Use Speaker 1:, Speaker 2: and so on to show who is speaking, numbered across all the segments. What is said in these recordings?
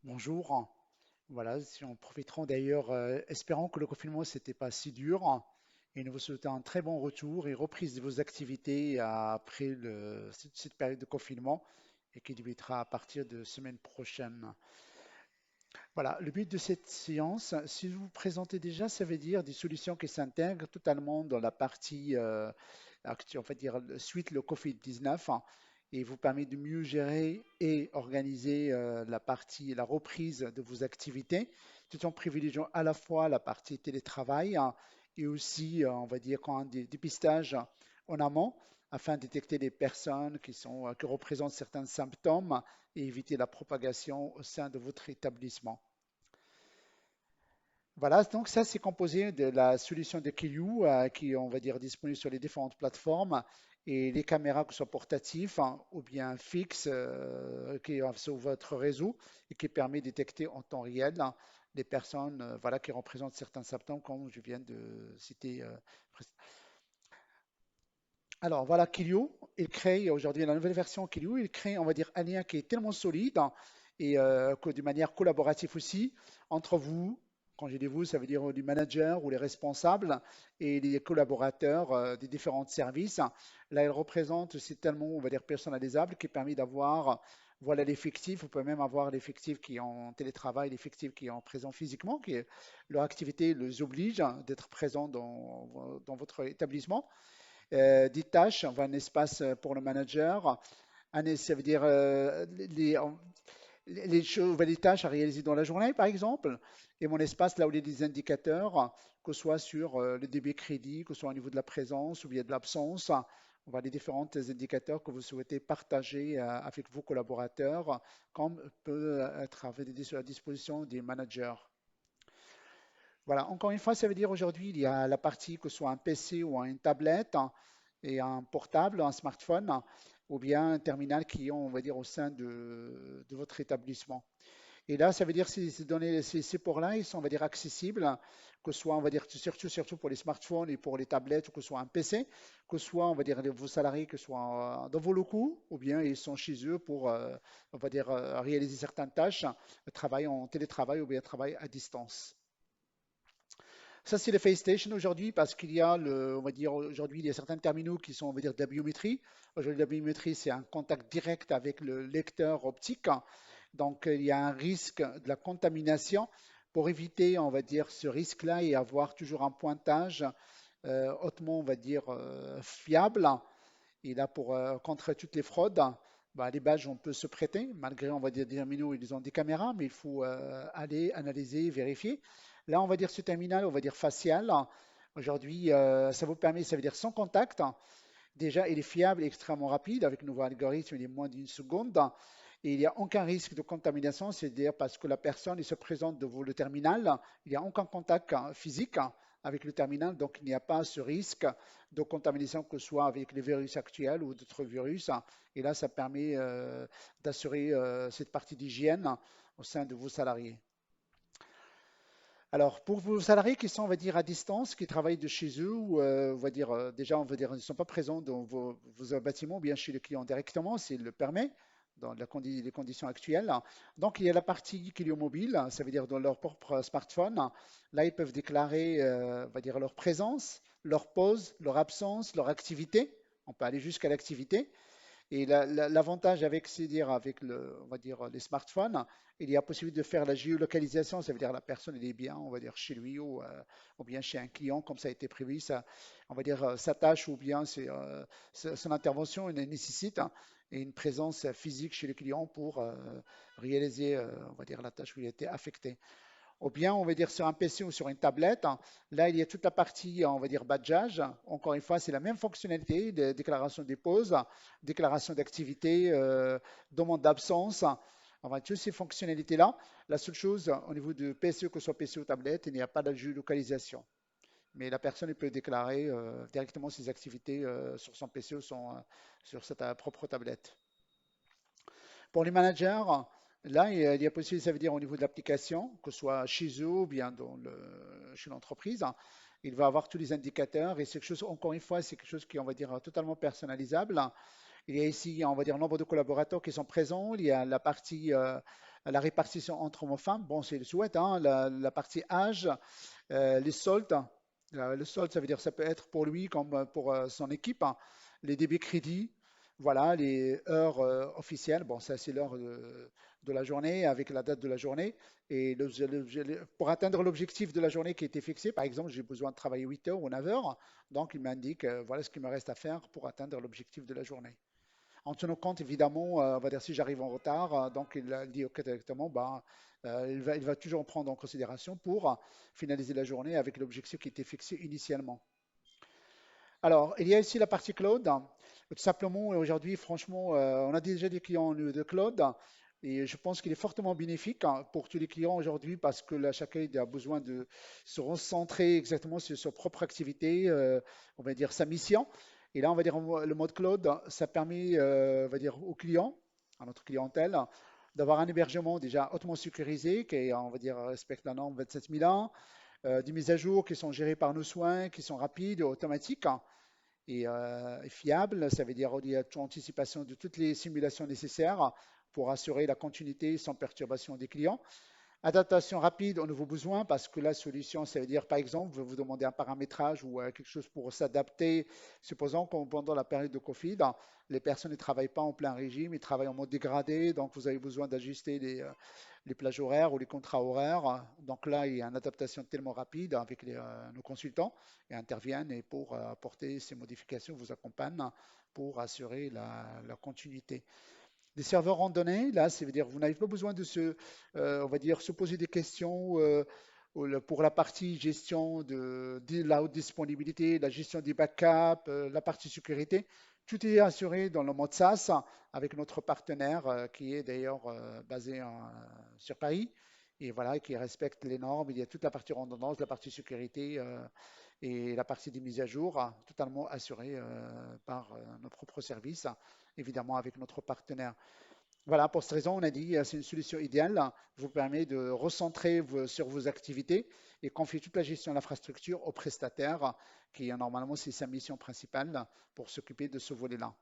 Speaker 1: Bonjour. Voilà, si on profiterons d'ailleurs, espérons que le confinement n'était pas si dur et nous vous souhaitons un très bon retour et reprise de vos activités après cette période de confinement et qui débutera à partir de semaine prochaine. Voilà, le but de cette séance, si vous vous présentez déjà, ça veut dire des solutions qui s'intègrent totalement dans la partie on va dire suite le Covid-19 et vous permet de mieux gérer et organiser la reprise de vos activités, tout en privilégiant à la fois la partie télétravail et aussi, on va dire, quand des dépistages en amont afin de détecter les personnes qui représentent certains symptômes et éviter la propagation au sein de votre établissement. Voilà, donc ça c'est composé de la solution de Keyu qui est, on va dire, disponible sur les différentes plateformes et les caméras que ce soit portatives ou bien fixes qui est sur votre réseau et qui permet de détecter en temps réel les personnes voilà, qui représentent certains symptômes comme je viens de citer. Alors voilà, Kilio, il crée aujourd'hui la nouvelle version Kilio, il crée, on va dire, un lien qui est tellement solide et que de manière collaborative aussi entre vous. Quand je dis vous, ça veut dire du manager ou les responsables et les collaborateurs des différents services. Là, il représente, c'est tellement, on va dire, personnalisable qui permet d'avoir, voilà, l'effectif. Vous pouvez même avoir l'effectif qui est en télétravail, l'effectif qui est en présent physiquement, leur activité les oblige d'être présent dans votre établissement des tâches, on va un espace pour le manager, ça veut dire les choses, les tâches à réaliser dans la journée, par exemple, et mon espace là où il y a des indicateurs, que ce soit sur le débit crédit, que ce soit au niveau de la présence ou bien de l'absence, on va les différents indicateurs que vous souhaitez partager avec vos collaborateurs, comme peut être à la disposition des managers. Voilà, encore une fois, ça veut dire aujourd'hui, il y a la partie que ce soit un PC ou une tablette et un portable, un smartphone, ou bien un terminal qui est, on va dire, au sein de votre établissement. Et là, ça veut dire que ces ports-là, ils sont, on va dire, accessibles, que ce soit, on va dire, surtout pour les smartphones et pour les tablettes, ou que ce soit un PC, que ce soit, on va dire, vos salariés, que ce soit dans vos locaux, ou bien ils sont chez eux pour, on va dire, réaliser certaines tâches, travail en télétravail ou bien travail à distance. Ça, c'est le FaceStation aujourd'hui parce qu'il y a on va dire, aujourd'hui, il y a certains terminaux qui sont, on va dire, de la biométrie. Aujourd'hui, la biométrie, c'est un contact direct avec le lecteur optique. Donc, il y a un risque de la contamination. Pour éviter, on va dire, ce risque-là et avoir toujours un pointage hautement, on va dire, fiable, et là, pour contrer toutes les fraudes, bah, les badges, on peut se prêter, malgré, on va dire, des terminaux, ils ont des caméras, mais il faut aller analyser, vérifier. Là, on va dire ce terminal, on va dire facial. Aujourd'hui, ça vous permet, ça veut dire sans contact. Déjà, il est fiable et extrêmement rapide. Avec le nouveau algorithme, il est moins d'une seconde. Et il n'y a aucun risque de contamination, c'est-à-dire parce que la personne il se présente devant le terminal, il n'y a aucun contact physique avec le terminal, donc il n'y a pas ce risque de contamination que ce soit avec les virus actuels ou d'autres virus. Et là, ça permet d'assurer cette partie d'hygiène au sein de vos salariés. Alors, pour vos salariés qui sont, on va dire, à distance, qui travaillent de chez eux, ou on va dire, déjà, on va dire, ils ne sont pas présents dans vos bâtiments, ou bien chez le client directement, s'il le permet, dans les conditions actuelles. Donc, il y a la partie client mobile, ça veut dire dans leur propre smartphone. Là, ils peuvent déclarer, on va dire, leur présence, leur pause, leur absence, leur activité. On peut aller jusqu'à l'activité. Et l'avantage avec, c'est-à-dire avec on va dire, les smartphones, il y a possibilité de faire la géolocalisation, ça veut dire la personne elle est bien, on va dire chez lui ou bien chez un client, comme ça a été prévu, ça, on va dire sa tâche ou bien son intervention elle nécessite une présence physique chez le client pour réaliser, on va dire, la tâche où il a été affecté ou bien on va dire sur un PC ou sur une tablette. Là, il y a toute la partie, on va dire, badgeage. Encore une fois, c'est la même fonctionnalité, de déclaration des pauses, déclaration d'activité, demande d'absence. Enfin, toutes ces fonctionnalités-là. La seule chose, au niveau de PC, que ce soit PC ou tablette, il n'y a pas de géolocalisation. Mais la personne peut déclarer directement ses activités sur son PC ou sur sa propre tablette. Pour les managers, là, il y a possible, ça veut dire au niveau de l'application, que ce soit chez eux ou bien chez l'entreprise, il va avoir tous les indicateurs et c'est quelque chose, encore une fois, c'est quelque chose qui, on va dire, totalement personnalisable. Il y a ici, on va dire, nombre de collaborateurs qui sont présents. Il y a la partie La répartition entre hommes et femmes, bon, c'est le souhait, hein, la partie âge, les soldes. Le solde, ça veut dire ça peut être pour lui comme pour son équipe, hein. Les débits crédits, voilà, les heures officielles. Bon, ça c'est l'heure de la journée avec la date de la journée. Et pour atteindre l'objectif de la journée qui était fixé, par exemple, j'ai besoin de travailler 8 heures ou 9 heures. Donc, il m'indique, voilà ce qu'il me reste à faire pour atteindre l'objectif de la journée. En tenant compte, évidemment, on va dire si j'arrive en retard, donc il dit OK directement, bah, il va toujours prendre en considération pour finaliser la journée avec l'objectif qui était fixé initialement. Alors, il y a ici la partie cloud. Tout simplement, aujourd'hui, franchement, on a déjà des clients de cloud et je pense qu'il est fortement bénéfique pour tous les clients aujourd'hui parce que là, chacun a besoin de se recentrer exactement sur sa propre activité, on va dire sa mission. Et là, on va dire le mode cloud, ça permet, on va dire, aux clients, à notre clientèle, d'avoir un hébergement déjà hautement sécurisé qui, on va dire, respecte la norme 27001, des mises à jour qui sont gérées par nos soins, qui sont rapides, automatiques et fiable. Ça veut dire qu'il y a anticipation de toutes les simulations nécessaires pour assurer la continuité sans perturbation des clients. Adaptation rapide aux nouveaux besoins, parce que la solution, ça veut dire, par exemple, vous demandez un paramétrage ou quelque chose pour s'adapter. Supposons que pendant la période de Covid, les personnes ne travaillent pas en plein régime, ils travaillent en mode dégradé, donc vous avez besoin d'ajuster les plages horaires ou les contrats horaires. Donc là, il y a une adaptation tellement rapide avec nos consultants et interviennent et pour apporter ces modifications, vous accompagnent pour assurer la continuité. Des serveurs randonnés, là, ça veut dire que vous n'avez pas besoin de on va dire, se poser des questions pour la partie gestion de la haute disponibilité, la gestion des backups, la partie sécurité. Tout est assuré dans le mode SaaS avec notre partenaire qui est d'ailleurs basé sur Paris et voilà, qui respecte les normes. Il y a toute la partie redondance, la partie sécurité et la partie des mises à jour totalement assurée par nos propres services, évidemment avec notre partenaire. Voilà, pour cette raison, on a dit c'est une solution idéale, vous permet de recentrer sur vos activités et confier toute la gestion de l'infrastructure au prestataire, qui normalement c'est sa mission principale pour s'occuper de ce volet-là.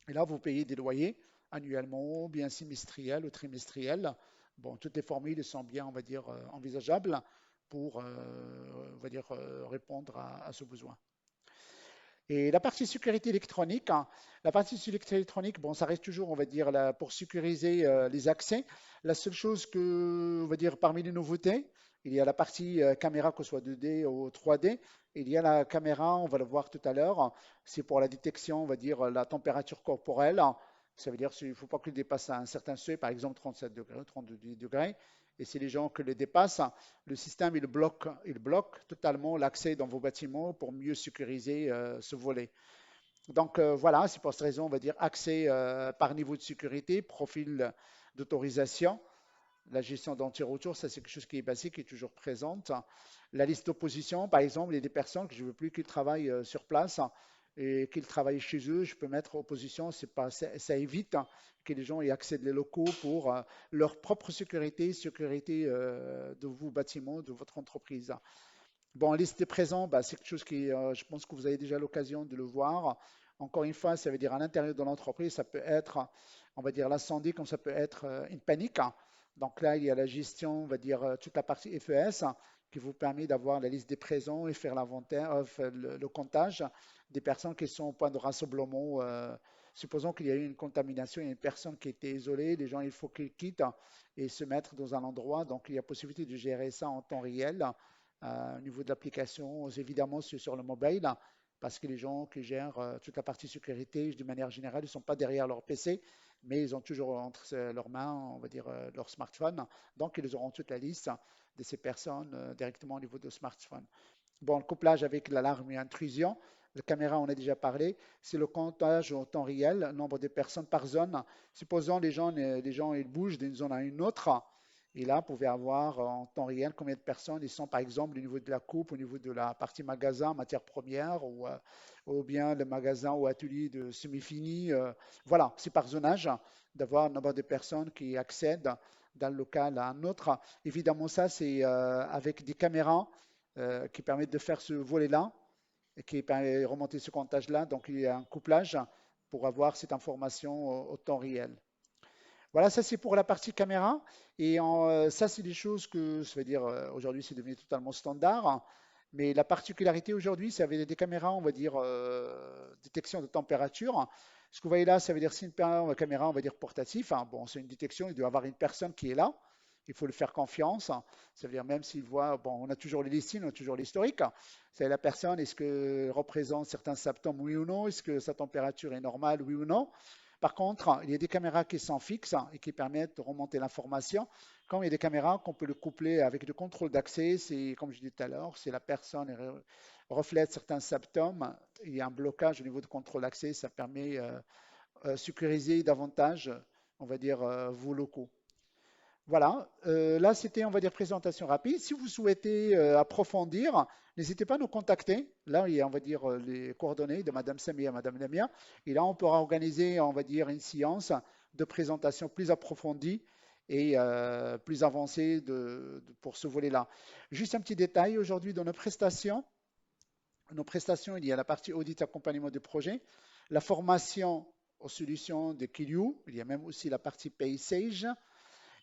Speaker 1: Et là, vous payez des loyers annuellement, bien semestriels ou trimestriels. Bon, toutes les formules sont bien, on va dire, envisageables pour, on va dire, répondre à ce besoin. Et la partie sécurité électronique, hein, la partie sécurité électronique, bon, ça reste toujours, on va dire, là, pour sécuriser les accès. La seule chose que, on va dire, parmi les nouveautés, il y a la partie caméra, que ce soit 2D ou 3D. Il y a la caméra, on va le voir tout à l'heure, c'est pour la détection, on va dire, la température corporelle. Ça veut dire qu'il ne faut pas qu'il dépasse un certain seuil, par exemple 37 degrés, 32 degrés. Et si les gens que le dépassent, le système il bloque totalement l'accès dans vos bâtiments pour mieux sécuriser ce volet. Donc voilà, c'est pour cette raison, on va dire accès par niveau de sécurité, profil d'autorisation, la gestion d'anti-retour, ça c'est quelque chose qui est basique, qui est toujours présente. La liste d'opposition, par exemple, il y a des personnes que je ne veux plus qu'ils travaillent sur place et qu'ils travaillent chez eux, je peux mettre opposition, ça évite que les gens y accèdent les locaux pour leur propre sécurité, sécurité de vos bâtiments, de votre entreprise. Bon, liste des présents, bah, c'est quelque chose qui, je pense que vous avez déjà l'occasion de le voir. Encore une fois, ça veut dire à l'intérieur de l'entreprise, ça peut être, on va dire, l'incendie, comme ça peut être une panique. Donc là, il y a la gestion, on va dire, toute la partie FES qui vous permet d'avoir la liste des présents et faire l'inventaire, faire le comptage des personnes qui sont au point de rassemblement. Supposons qu'il y a eu une contamination, il y a une personne qui était isolée, les gens, il faut qu'ils quittent et se mettre dans un endroit. Donc, il y a possibilité de gérer ça en temps réel au niveau de l'application, évidemment c'est sur le mobile, parce que les gens qui gèrent toute la partie sécurité, de manière générale, ils ne sont pas derrière leur PC, mais ils ont toujours entre leurs mains, on va dire, leur smartphone. Donc, ils auront toute la liste de ces personnes directement au niveau de smartphone. Bon, le couplage avec l'alarme et intrusion, la caméra, on a déjà parlé, c'est le comptage en temps réel, nombre de personnes par zone. Supposons les gens ils bougent d'une zone à une autre, et là, vous pouvez avoir en temps réel combien de personnes ils sont, par exemple, au niveau de la coupe, au niveau de la partie magasin, matière première, ou bien le magasin ou atelier de semi-fini. Voilà, c'est par zonage d'avoir un nombre de personnes qui accèdent d'un local à un autre. Évidemment, ça, c'est avec des caméras qui permettent de faire ce volet-là et qui permet de remonter ce comptage-là. Donc, il y a un couplage pour avoir cette information au temps réel. Voilà, ça c'est pour la partie caméra. Et ça, c'est des choses que, ça veut dire, aujourd'hui, c'est devenu totalement standard. Mais la particularité aujourd'hui, c'est avec des caméras, on va dire, détection de température. Ce que vous voyez là, ça veut dire c'est une caméra, on va dire portatif. Hein. Bon, c'est une détection, il doit y avoir une personne qui est là. Il faut lui faire confiance. Ça veut dire même s'il voit, bon, on a toujours les listings, on a toujours l'historique. C'est la personne, est-ce qu'elle représente certains symptômes, oui ou non? Est-ce que sa température est normale, oui ou non? Par contre, il y a des caméras qui sont fixes et qui permettent de remonter l'information. Comme il y a des caméras qu'on peut le coupler avec le contrôle d'accès, c'est comme je disais tout à l'heure, si la personne reflète certains symptômes, il y a un blocage au niveau du contrôle d'accès, ça permet de sécuriser davantage, on va dire, vos locaux. Voilà, là c'était, on va dire, présentation rapide. Si vous souhaitez approfondir, n'hésitez pas à nous contacter. Là, il y a, on va dire, les coordonnées de Madame Samia et Madame Lamia. Et là, on pourra organiser, on va dire, une séance de présentation plus approfondie et plus avancée pour ce volet-là. Juste un petit détail, aujourd'hui, dans nos prestations, il y a la partie audit accompagnement de projet, la formation aux solutions de Kiliu, il y a même aussi la partie Paysage.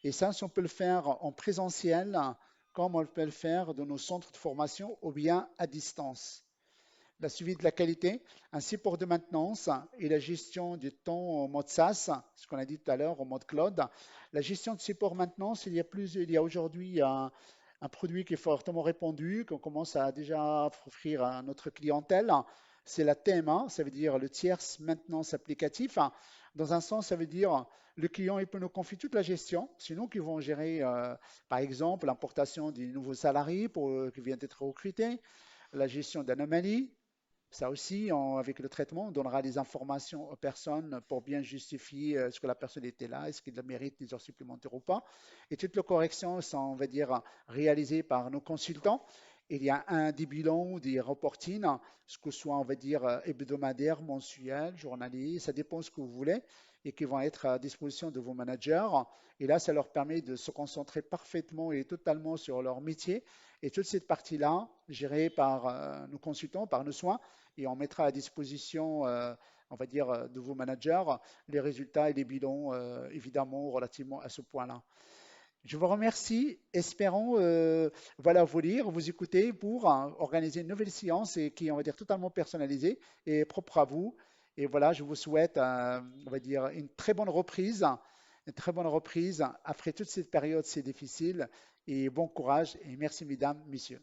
Speaker 1: Et ça, si on peut le faire en présentiel, comme on peut le faire dans nos centres de formation ou bien à distance. La suivi de la qualité, un support de maintenance et la gestion du temps en mode SaaS, ce qu'on a dit tout à l'heure, en mode cloud. La gestion de support maintenance, il y a aujourd'hui un produit qui est fortement répandu, qu'on commence à déjà offrir à notre clientèle. C'est la TMA, ça veut dire le tierce maintenance applicatif. Dans un sens, ça veut dire le client il peut nous confier toute la gestion. C'est nous qui vont gérer, par exemple, l'importation des nouveaux salariés qui viennent d'être recrutés, la gestion d'anomalies. Ça aussi, avec le traitement, on donnera des informations aux personnes pour bien justifier ce que la personne était là, est-ce qu'il mérite des heures supplémentaires ou pas. Et toutes les corrections sont, on va dire, réalisées par nos consultants. Il y a des bilans, des reportings, ce que soit, on va dire, hebdomadaire, mensuel, journalier, ça dépend de ce que vous voulez, et qui vont être à disposition de vos managers. Et là, ça leur permet de se concentrer parfaitement et totalement sur leur métier. Et toute cette partie-là, gérée par nos consultants, par nos soins, et on mettra à disposition, on va dire, de vos managers les résultats et les bilans, évidemment, relativement à ce point-là. Je vous remercie, espérons voilà, vous lire, vous écouter pour organiser une nouvelle séance et qui est, on va dire, totalement personnalisée et propre à vous. Et voilà, je vous souhaite, on va dire, une très bonne reprise après toute cette période si difficile. Et bon courage et merci, mesdames, messieurs.